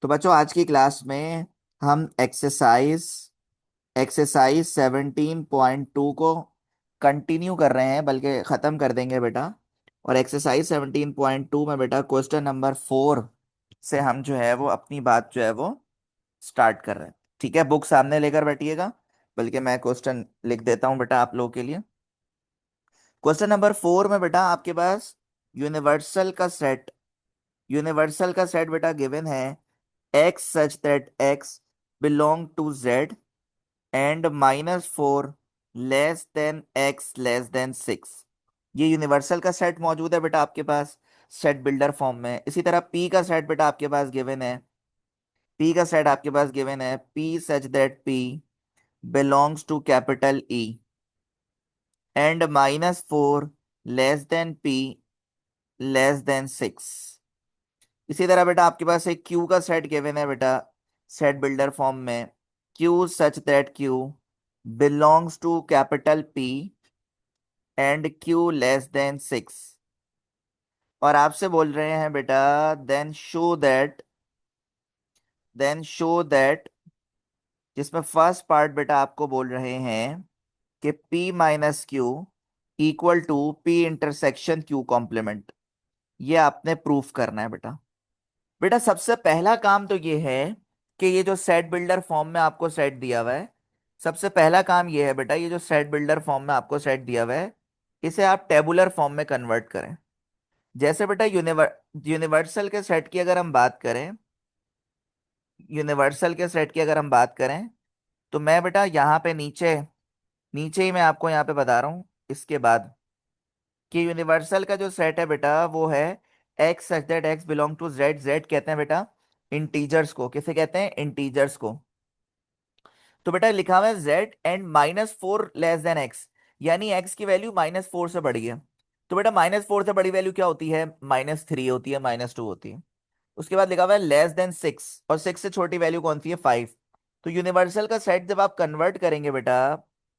तो बच्चों आज की क्लास में हम एक्सरसाइज एक्सरसाइज 17.2 को कंटिन्यू कर रहे हैं, बल्कि ख़त्म कर देंगे बेटा। और एक्सरसाइज 17.2 में बेटा क्वेश्चन नंबर 4 से हम जो है वो अपनी बात जो है वो स्टार्ट कर रहे हैं। ठीक है, बुक सामने लेकर बैठिएगा, बल्कि मैं क्वेश्चन लिख देता हूँ बेटा आप लोगों के लिए। क्वेश्चन नंबर 4 में बेटा आपके पास यूनिवर्सल का सेट यूनिवर्सल का सेट बेटा गिवन है x such that x belong to z and -4 less then x less than 6। ये यूनिवर्सल का सेट मौजूद है बेटा आपके पास सेट बिल्डर फॉर्म में। इसी तरह p का सेट बेटा आपके पास गिवन है। p का सेट आपके पास गिवन है p such that p belongs to capital E and -4 less then p less than 6। इसी तरह बेटा आपके पास एक क्यू का सेट गिवन है बेटा सेट बिल्डर फॉर्म में। Q such that Q belongs to capital P and Q less than 6। और आपसे बोल रहे हैं बेटा देन शो दैट जिसमें फर्स्ट पार्ट बेटा आपको बोल रहे हैं कि P minus Q equal to P intersection Q complement. ये आपने प्रूफ करना है बेटा। बेटा सबसे पहला काम तो ये है कि ये जो सेट बिल्डर फॉर्म में आपको सेट दिया हुआ है, सबसे पहला काम ये है बेटा, ये जो सेट बिल्डर फॉर्म में आपको सेट दिया हुआ है इसे आप टेबुलर फॉर्म में कन्वर्ट करें। जैसे बेटा यूनिवर्सल के सेट की अगर हम बात करें यूनिवर्सल के सेट की अगर हम बात करें तो मैं बेटा यहाँ पे नीचे नीचे ही मैं आपको यहाँ पे बता रहा हूँ इसके बाद कि यूनिवर्सल का जो सेट है बेटा वो है X such that X belong to Z. Z कहते हैं बेटा इंटीजर्स को। किसे कहते हैं? इंटीजर्स को। तो बेटा लिखा हुआ है Z and -4 less then x, यानी एक्स की वैल्यू -4 से बड़ी है। तो बेटा -4 से बड़ी वैल्यू क्या होती है? -3 होती है, -2 होती है। उसके बाद लिखा हुआ है लेस देन 6, और 6 से छोटी वैल्यू कौन सी है? 5। तो यूनिवर्सल का सेट जब आप कन्वर्ट करेंगे बेटा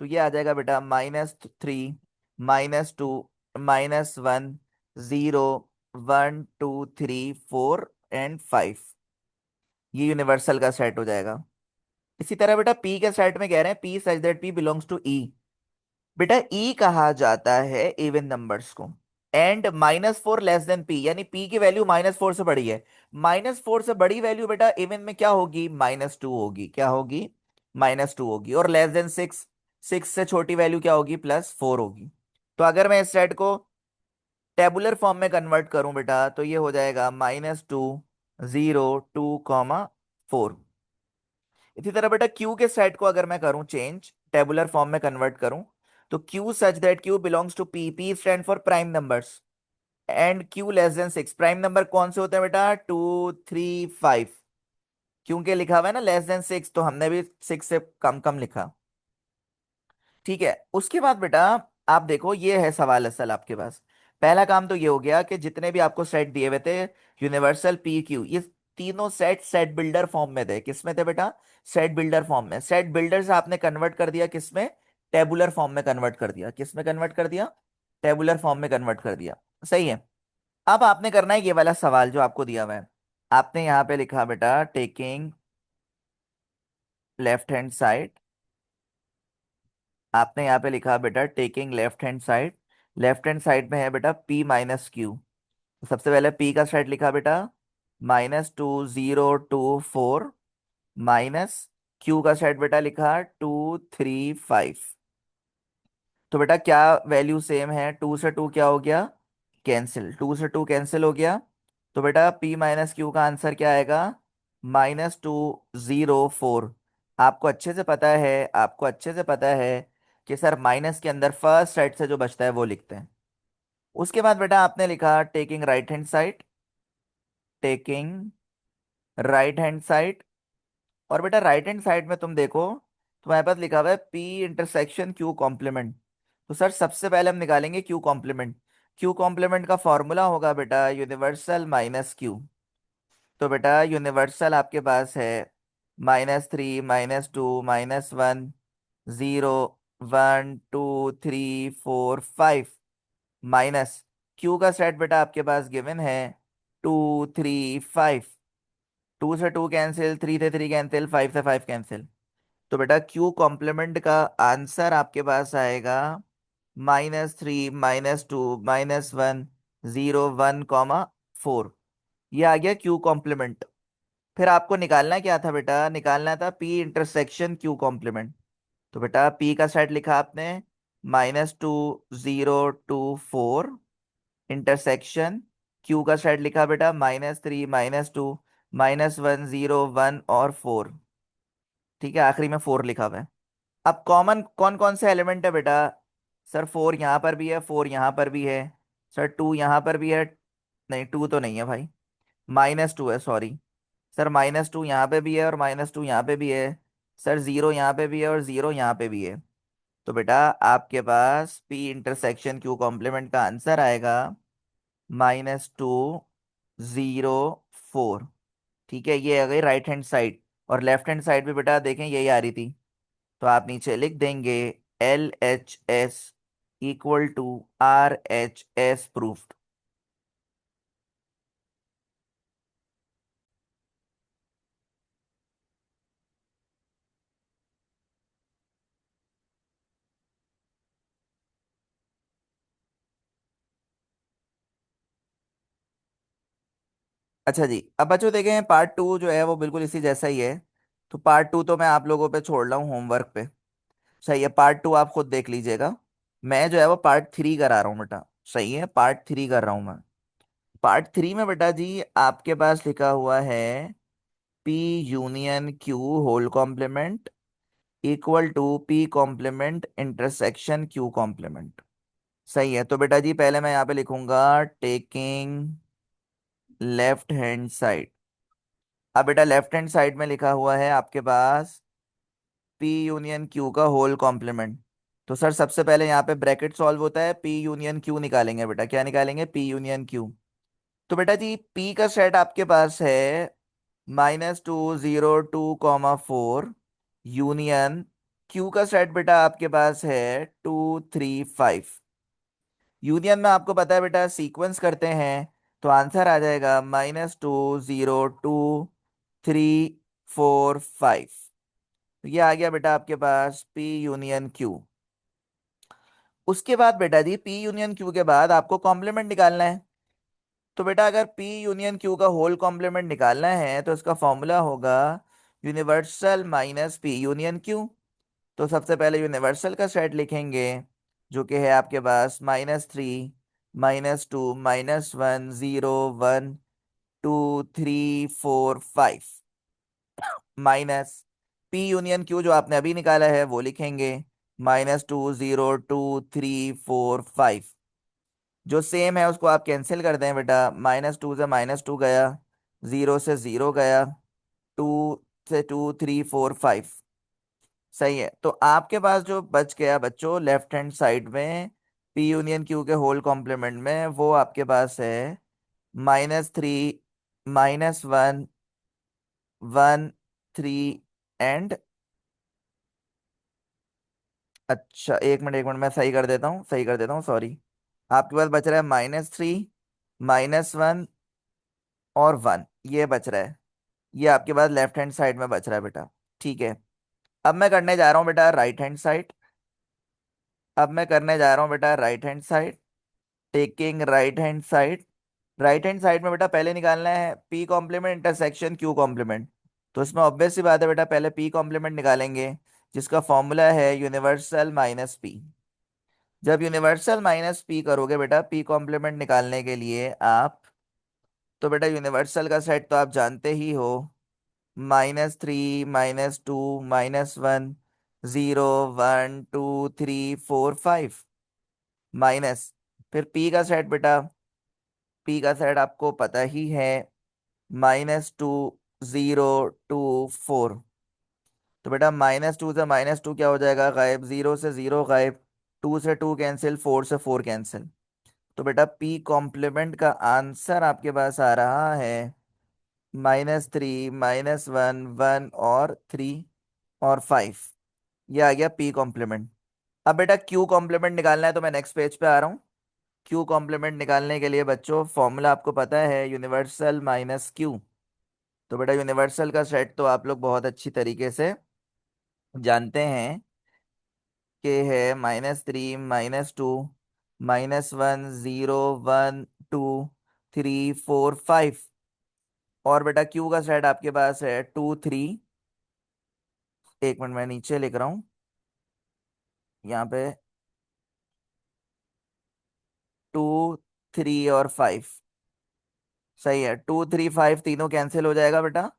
तो ये आ जाएगा बेटा -3, -2, -1, 0, 1, 2, 3, 4 एंड 5। ये यूनिवर्सल का सेट हो जाएगा। इसी तरह बेटा पी के सेट में कह रहे हैं P such that P belongs to E. बेटा ई कहा जाता है इवन नंबर्स को। एंड -4 लेस देन पी, यानी पी की वैल्यू -4 से बड़ी है। -4 से बड़ी वैल्यू बेटा इवन में क्या होगी? -2 होगी। क्या होगी? -2 होगी। और लेस देन 6, 6 से छोटी वैल्यू क्या होगी? +4 होगी। तो अगर मैं इस सेट को टेबुलर फॉर्म में कन्वर्ट करूं बेटा तो ये हो जाएगा -2, 0, 2, 4। इसी तरह बेटा क्यू के सेट को अगर मैं करूं चेंज, टेबुलर फॉर्म में कन्वर्ट करूं, तो Q such that Q belongs to P. P stand for prime numbers and Q less than 6। Prime number कौन से होते हैं बेटा? 2, 3, 5। क्योंकि लिखा हुआ है ना लेस देन 6, तो हमने भी 6 से कम कम लिखा। ठीक है, उसके बाद बेटा आप देखो ये है सवाल असल आपके पास। पहला काम तो ये हो गया कि जितने भी आपको सेट दिए हुए थे यूनिवर्सल पी क्यू, ये तीनों सेट सेट बिल्डर फॉर्म में थे। किस में थे बेटा? सेट बिल्डर फॉर्म में। सेट बिल्डर से आपने कन्वर्ट कर दिया किस में? टेबुलर फॉर्म में कन्वर्ट कर दिया। किस में कन्वर्ट कर दिया? टेबुलर फॉर्म में कन्वर्ट कर दिया। सही है। अब आपने करना है ये वाला सवाल जो आपको दिया हुआ है। आपने यहाँ पे लिखा बेटा टेकिंग लेफ्ट हैंड साइड। आपने यहाँ पे लिखा बेटा taking left hand side. Left hand side में है बेटा p माइनस क्यू। सबसे पहले p का सेट लिखा बेटा -2, 0, 2, 4 माइनस q का सेट बेटा लिखा 2, 3, 5। तो बेटा क्या वैल्यू सेम है? 2 से 2 क्या हो गया? कैंसिल। 2 से 2 कैंसिल हो गया। तो बेटा p माइनस क्यू का आंसर क्या आएगा? -2, 0, 4। आपको अच्छे से पता है कि सर माइनस के अंदर फर्स्ट साइड से जो बचता है वो लिखते हैं। उसके बाद बेटा आपने लिखा taking right hand side. Taking right hand side. और बेटा राइट हैंड साइड में तुम देखो तुम्हारे पास लिखा हुआ है p इंटरसेक्शन q कॉम्प्लीमेंट। तो सर सबसे पहले हम निकालेंगे q कॉम्प्लीमेंट। q कॉम्प्लीमेंट का फॉर्मूला होगा बेटा यूनिवर्सल माइनस q। तो बेटा यूनिवर्सल आपके पास है -3, -2, -1, 0, 1, 2, 3, 4, 5 माइनस क्यू का सेट बेटा आपके पास गिवन है 2, 3, 5। टू से टू कैंसिल, थ्री से थ्री कैंसिल, फाइव से फाइव कैंसिल। तो बेटा क्यू कॉम्प्लीमेंट का आंसर आपके पास आएगा -3 -2 -1 0 1 4। ये आ गया क्यू कॉम्प्लीमेंट। फिर आपको निकालना क्या था बेटा? निकालना था पी इंटरसेक्शन क्यू कॉम्प्लीमेंट। तो बेटा पी का सेट लिखा आपने -2 0 2 4 इंटरसेक्शन, क्यू का सेट लिखा बेटा -3 -2 -1 0 1 और 4। ठीक है, आखिरी में 4 लिखा हुआ है। अब कॉमन कौन कौन से एलिमेंट है बेटा? सर 4 यहाँ पर भी है, 4 यहाँ पर भी है। सर 2 यहाँ पर भी है। नहीं, 2 तो नहीं है भाई, -2 है, सॉरी। सर -2 यहाँ पे भी है और -2 यहाँ पे भी है। सर 0 यहाँ पे भी है और 0 यहाँ पे भी है। तो बेटा आपके पास पी इंटरसेक्शन क्यू कॉम्प्लीमेंट का आंसर आएगा -2 0 4। ठीक है, ये आ गई राइट हैंड साइड। और लेफ्ट हैंड साइड भी बेटा देखें यही आ रही थी। तो आप नीचे लिख देंगे LHS equal to RHS proofed. अच्छा जी, अब बच्चों देखें पार्ट टू जो है वो बिल्कुल इसी जैसा ही है। तो पार्ट टू तो मैं आप लोगों पे छोड़ रहा हूँ होमवर्क पे। सही है, पार्ट टू आप खुद देख लीजिएगा। मैं जो है वो पार्ट थ्री करा रहा हूँ बेटा। सही है, पार्ट थ्री कर रहा हूँ मैं। पार्ट थ्री में बेटा जी आपके पास लिखा हुआ है P union Q whole complement equal to P complement intersection Q complement. सही है, तो बेटा जी पहले मैं यहाँ पे लिखूंगा टेकिंग लेफ्ट हैंड साइड। अब बेटा लेफ्ट हैंड साइड में लिखा हुआ है आपके पास P यूनियन Q का होल कॉम्प्लीमेंट। तो सर सबसे पहले यहाँ पे ब्रैकेट सॉल्व होता है, P यूनियन Q निकालेंगे बेटा। क्या निकालेंगे? P union Q। तो बेटा जी P का सेट आपके पास है -2 0 2 4 यूनियन Q का सेट बेटा आपके पास है 2 3 5। यूनियन में आपको पता है बेटा सीक्वेंस करते हैं तो आंसर आ जाएगा -2 0 2 3 4 5। ये आ गया बेटा आपके पास P यूनियन Q। उसके बाद बेटा जी P यूनियन Q के बाद आपको कॉम्प्लीमेंट निकालना है। तो बेटा अगर P यूनियन Q का होल कॉम्प्लीमेंट निकालना है तो इसका फॉर्मूला होगा universal minus P union Q। तो सबसे पहले यूनिवर्सल का सेट लिखेंगे जो कि है आपके पास -3 -2 -1 0 1 2 3 4 5 माइनस P यूनियन Q जो आपने अभी निकाला है वो लिखेंगे -2 0 2 3 4 5। जो सेम है उसको आप कैंसिल कर दें बेटा। -2 से -2 गया, 0 से 0 गया, 2 से 2 3 4 5। सही है, तो आपके पास जो बच गया बच्चों लेफ्ट हैंड साइड में P यूनियन Q के होल कॉम्प्लीमेंट में वो आपके पास है -3 -1 1 3 एंड। अच्छा एक मिनट मैं सही कर देता हूँ, सही कर देता हूँ, सॉरी। आपके पास बच रहा है -3 -1 और 1, ये बच रहा है। ये आपके पास लेफ्ट हैंड साइड में बच रहा है बेटा। ठीक है, अब मैं करने जा रहा हूँ बेटा राइट हैंड साइड। अब मैं करने जा रहा हूँ बेटा right hand side. Taking right hand side. Right hand side में बेटा पहले निकालना है P complement intersection Q complement. तो इसमें ऑब्वियस सी बात है बेटा पहले P कॉम्प्लीमेंट निकालेंगे जिसका फॉर्मूला है यूनिवर्सल माइनस P। जब यूनिवर्सल माइनस P करोगे बेटा P कॉम्प्लीमेंट निकालने के लिए आप, तो बेटा यूनिवर्सल का सेट तो आप जानते ही हो, -3 -2 -1 0 1 2 3 4 5 माइनस। फिर P का सेट बेटा, P का सेट आपको पता ही है -2 0 2 4। तो बेटा -2 से -2 क्या हो जाएगा? गायब। 0 से 0 गायब, 2 से 2 कैंसिल, 4 से 4 कैंसिल। तो बेटा P कॉम्प्लीमेंट का आंसर आपके पास आ रहा है -3 -1 1 और 3 और 5। ये आ गया P कॉम्प्लीमेंट। अब बेटा Q कॉम्प्लीमेंट निकालना है तो मैं नेक्स्ट पेज पे आ रहा हूँ। Q कॉम्प्लीमेंट निकालने के लिए बच्चों फॉर्मूला आपको पता है यूनिवर्सल माइनस Q। तो बेटा यूनिवर्सल का सेट तो आप लोग बहुत अच्छी तरीके से जानते हैं कि है -3 -2 -1 0 1 2 3 4 5। और बेटा क्यू का सेट आपके पास है 2 3। एक मिनट मैं नीचे लिख रहा हूँ यहाँ पे, 2 3 और 5। सही है, 2 3 5 तीनों कैंसिल हो जाएगा बेटा।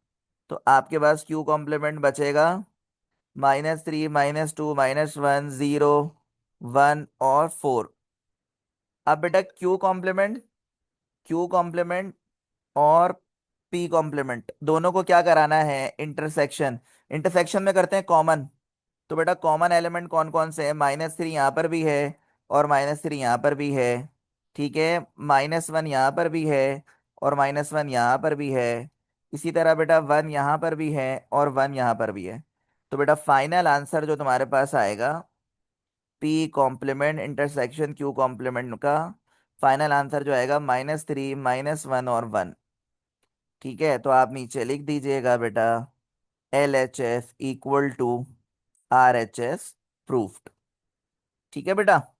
तो आपके पास क्यू कॉम्प्लीमेंट बचेगा -3 -2 -1 0 1 और 4। अब बेटा क्यू कॉम्प्लीमेंट और पी कॉम्प्लीमेंट दोनों को क्या कराना है, इंटरसेक्शन। इंटरसेक्शन में करते हैं कॉमन। तो बेटा कॉमन एलिमेंट कौन कौन से हैं, -3 यहाँ पर भी है और -3 यहाँ पर भी है। ठीक है, -1 यहाँ पर भी है और -1 यहाँ पर भी है। इसी तरह बेटा 1 यहाँ पर भी है और 1 यहाँ पर भी है। तो बेटा फाइनल आंसर जो तुम्हारे पास आएगा P complement intersection Q complement का फाइनल आंसर जो आएगा -3 -1 और 1। ठीक है, तो आप नीचे लिख दीजिएगा बेटा LHS equal to RHS proved. ठीक है बेटा।